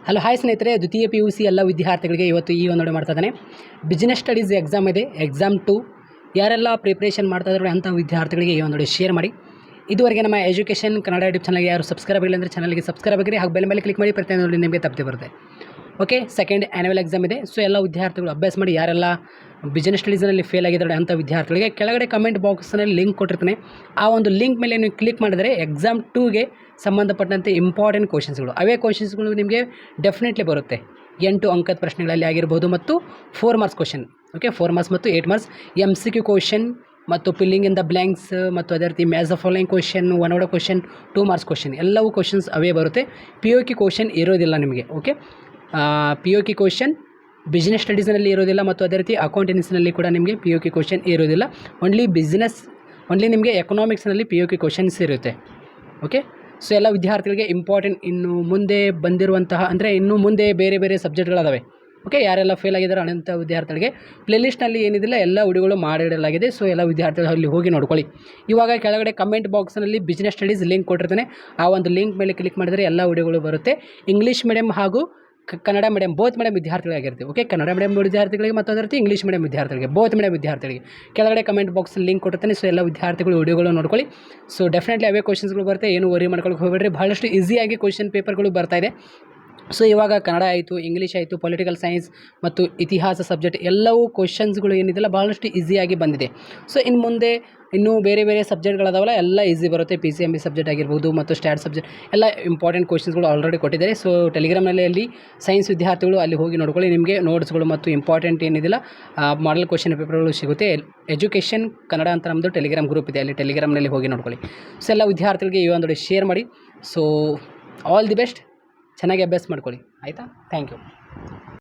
Hello hi ಸ್ನೇಹಿತರೆ, ದ್ವಿತೀಯ PUC ಎಲ್ಲ ವಿದ್ಯಾರ್ಥಿಗಳಿಗೆ ಇವತ್ತು ಈ ಒಂದು ಮಾಡ್ತಾ ಇದ್ದಾನೆ. ಬಿಸ್ನೆಸ್ ಸ್ಟಡೀಸ್ ಎಕ್ಸಾಮ್ ಇದೆ, ಎಕ್ಸಾಮ್ 2. ಯಾರೆಲ್ಲ ಪ್ರಿಪ್ರೇಷನ್ ಮಾಡ್ತಾ ಇದ್ದಾರೆ ಅಂಥ ವಿದ್ಯಾರ್ಥಿಗಳಿಗೆ ಈ ಒಂದು ಶೇರ್ ಮಾಡಿ. ಇದುವರೆಗೆ ನಮ್ಮ ಎಜುಕೇಷನ್ ಕನ್ನಡ ಯೂಟ್ಯೂಬ್ ಚಾನಲ್ಗೆ ಯಾರು ಸಬ್ಸ್ಕ್ರೈಬ್ ಆಗಿಲ್ಲ ಅಂದರೆ ಚಾನಲ್ಗೆ ಸಬ್ಸ್ಕ್ರೈಬ್ ಆಗಿರಿ, ಹಾಗೂ ಬೆಲ್ ಮೇಲೆ ಕ್ಲಿಕ್ ಮಾಡಿ, ಪ್ರತಿಯೊಂದು ನಿಮಗೆ ತಪ್ಪದೆ ಬರುತ್ತೆ. ಓಕೆ, ಸೆಕೆಂಡ್ ಆ್ಯನ್ಯುವಲ್ ಎಕ್ಸಾಮ್ ಇದೆ. ಸೊ ಎಲ್ಲ ವಿದ್ಯಾರ್ಥಿಗಳು ಅಭ್ಯಾಸ ಮಾಡಿ. ಯಾರೆಲ್ಲ ಬಿಸ್ನೆಸ್ ಸ್ಟಡೀಸ್ನಲ್ಲಿ ಫೇಲ್ ಆಗಿದ್ದಾರೆ ಅಂಥ ವಿದ್ಯಾರ್ಥಿಗಳಿಗೆ ಕೆಳಗಡೆ ಕಮೆಂಟ್ ಬಾಕ್ಸ್ನಲ್ಲಿ ಲಿಂಕ್ ಕೊಟ್ಟಿರ್ತಾನೆ. ಆ ಒಂದು ಲಿಂಕ್ ಮೇಲೆ ನೀವು ಕ್ಲಿಕ್ ಮಾಡಿದರೆ ಎಕ್ಸಾಮ್ 2ಗೆ ಸಂಬಂಧಪಟ್ಟಂತೆ ಇಂಪಾರ್ಟೆಂಟ್ ಕ್ವಶನ್ಸ್ಗಳು, ಅವೇ ಕ್ವಶನ್ಸ್ಗಳು ನಿಮಗೆ ಡೆಫಿನೆಟ್ಲಿ ಬರುತ್ತೆ. 8 ಅಂಕದ ಪ್ರಶ್ನೆಗಳಲ್ಲಿ ಆಗಿರ್ಬೋದು ಮತ್ತು 4 ಮಾರ್ಕ್ಸ್ ಕ್ವಶನ್. ಓಕೆ, 4 ಮಾರ್ಕ್ಸ್ ಮತ್ತು 8 ಮಾರ್ಕ್ಸ್ MCQ ಕ್ವಶನ್ ಮತ್ತು ಫಿಲ್ಲಿಂಗ್ ಇನ್ ದ ಬ್ಲ್ಯಾಂಕ್ಸ್ ಮತ್ತು ಅದೇ ರೀತಿ match the following question, 1 word question, 2 marks question, ಎಲ್ಲವೂ ಕ್ವಶನ್ಸ್ ಅವೇ ಬರುತ್ತೆ. POQ ಕ್ವಶನ್ ಇರೋದಿಲ್ಲ ನಿಮಗೆ. ಓಕೆ, POQ ಕ್ವಶನ್ ಬಿಸ್ನೆಸ್ ಸ್ಟಡೀಸ್ನಲ್ಲಿ ಇರೋದಿಲ್ಲ ಮತ್ತು ಅದೇ ರೀತಿ ಅಕೌಂಟೆನ್ಸಿನಲ್ಲಿ ಕೂಡ ನಿಮಗೆ POQ ಕ್ವಶನ್ ಇರೋದಿಲ್ಲ. ಓನ್ಲಿ ನಿಮಗೆ ಎಕನಾಮಿಕ್ಸ್ನಲ್ಲಿ POQ ಕ್ವಶನ್ಸ್ ಇರುತ್ತೆ. ಓಕೆ, ಸೊ ಎಲ್ಲ ವಿದ್ಯಾರ್ಥಿಗಳಿಗೆ ಇಂಪಾರ್ಟೆಂಟ್. ಇನ್ನು ಮುಂದೆ ಬಂದಿರುವಂತಹ ಅಂದರೆ ಇನ್ನು ಮುಂದೆ ಬೇರೆ ಬೇರೆ ಸಬ್ಜೆಕ್ಟ್ಗಳದಾವೆ. ಓಕೆ, ಯಾರೆಲ್ಲ ಫೇಲ್ ಆಗಿದ್ದಾರೆ ಅಂಥ ವಿದ್ಯಾರ್ಥಿಗಳಿಗೆ ಪ್ಲೇಲಿಸ್ಟ್ನಲ್ಲಿ ಏನಿದಿಲ್ಲ ಎಲ್ಲ ವಿಡಿಯೋಗಳು ಮಾಡಿಡಲಾಗಿದೆ. ಸೊ ಎಲ್ಲ ವಿದ್ಯಾರ್ಥಿಗಳು ಅಲ್ಲಿ ಹೋಗಿ ನೋಡ್ಕೊಳ್ಳಿ. ಇವಾಗ ಕೆಳಗಡೆ ಕಮೆಂಟ್ ಬಾಕ್ಸ್ನಲ್ಲಿ ಬಿಸ್ನೆಸ್ ಸ್ಟಡೀಸ್ ಲಿಂಕ್ ಕೊಟ್ಟಿರ್ತಾನೆ. ಆ ಒಂದು ಲಿಂಕ್ ಮೇಲೆ ಕ್ಲಿಕ್ ಮಾಡಿದರೆ ಎಲ್ಲ ವಿಡಿಯೋಗಳು ಬರುತ್ತೆ. ಇಂಗ್ಲೀಷ್ ಮೀಡಿಯಮ್ ಹಾಗೂ ಕನ್ನಡ ಮೀಡಿಯಮ್ ಬೋತ್ ಮೀಡಿಯಮ್ ವಿದ್ಯಾರ್ಥಿಗಳಾಗಿರ್ತೀವಿ. ಓಕೆ, ಕನ್ನಡ ಮೀಡಿಯಮ್ ವಿದ್ಯಾರ್ಥಿಗಳಿಗೆ ಮತ್ತು ಅದೇ ರೀತಿ ಇಂಗ್ಲೀಷ್ ಮೀಡಿಯಮ್ ವಿದ್ಯಾರ್ಥಿಗಳಿಗೆ, ಬೋತ್ ಮೀಡಿಯಮ್ ವಿದ್ಯಾರ್ಥಿಗಳಿಗೆ ಕೆಳಗಡೆ ಕಮೆಂಟ್ ಬಾಕ್ಸ್ ಲಿಂಕ್ ಕೊಟ್ಟಿರ್ತಾನೆ. ಸೊ ಎಲ್ಲ ವಿದ್ಯಾರ್ಥಿಗಳು ವಿಡಿಯೋಗಳು ನೋಡ್ಕೊಳ್ಳಿ. ಸೊ ಡೆಫಿನೆಟ್ಲಿ ಅವೇ ಕ್ವಶನ್ಸ್ಗಳು ಬರುತ್ತೆ, ಏನು ವರಿ ಮಾಡ್ಕೊಳ್ಳೋಕೆ ಹೋಗಬೇಡ್ರಿ. ಬಹಳಷ್ಟು ಈಸಿಯಾಗಿ ಕ್ವಶನ್ ಪೇಪರ್ಗಳು ಬರ್ತಾಯಿದೆ. ಸೊ ಇವಾಗ ಕನ್ನಡ ಆಯಿತು, ಇಂಗ್ಲೀಷ್ ಆಯಿತು, ಪೊಲಿಟಿಕಲ್ ಸೈನ್ಸ್ ಮತ್ತು ಇತಿಹಾಸ ಸಬ್ಜೆಕ್ಟ್ ಎಲ್ಲವೂ ಕ್ವಶನ್ಸ್ಗಳು ಏನಿದೆಲ್ಲ ಭಾಳಷ್ಟು ಈಸಿಯಾಗಿ ಬಂದಿದೆ. ಸೊ ಇನ್ನು ಮುಂದೆ ಇನ್ನೂ ಬೇರೆ ಬೇರೆ ಸಬ್ಜೆಕ್ಟ್ಗಳದಾವಲ್ಲ ಎಲ್ಲ ಈಸಿ ಬರುತ್ತೆ. PCMB ಸಬ್ಜೆಕ್ಟ್ ಆಗಿರ್ಬೋದು ಮತ್ತು ಸ್ಟ್ಯಾಟ್ ಸಬ್ಜೆಕ್ಟ್ ಎಲ್ಲ ಇಂಪಾರ್ಟೆಂಟ್ ಕ್ವಶನ್ಸ್ಗಳು ಆಲ್ರೆಡಿ ಕೊಟ್ಟಿದ್ದಾರೆ. ಸೊ ಟೆಲಿಗ್ರಾಮ್ನಲ್ಲಿ ಅಲ್ಲಿ ಸೈನ್ಸ್ ವಿದ್ಯಾರ್ಥಿಗಳು ಅಲ್ಲಿ ಹೋಗಿ ನೋಡ್ಕೊಳ್ಳಿ. ನಿಮಗೆ ನೋಟ್ಸ್ಗಳು ಮತ್ತು ಇಂಪಾರ್ಟೆಂಟ್ ಏನಿದಿಲ್ಲ ಮಾಡಲ್ ಕ್ವಶನ್ ಪೇಪರ್ಗಳು ಸಿಗುತ್ತೆ. ಎಜುಕೇಷನ್ ಕನ್ನಡ ಅಂತ ನಮ್ಮದು ಟೆಲಿಗ್ರಾಮ್ ಗ್ರೂಪ್ ಇದೆ, ಅಲ್ಲಿ ಟೆಲಿಗ್ರಾಮ್ನಲ್ಲಿ ಹೋಗಿ ನೋಡ್ಕೊಳ್ಳಿ. ಸೊ ಎಲ್ಲ ವಿದ್ಯಾರ್ಥಿಗಳಿಗೆ ಈ ಒಂದು ಶೇರ್ ಮಾಡಿ. ಸೊ ಆಲ್ ದಿ ಬೆಸ್ಟ್, ಚೆನ್ನಾಗಿ ಅಭ್ಯಾಸ ಮಾಡ್ಕೊಳ್ಳಿ. ಆಯಿತಾ? Thank you.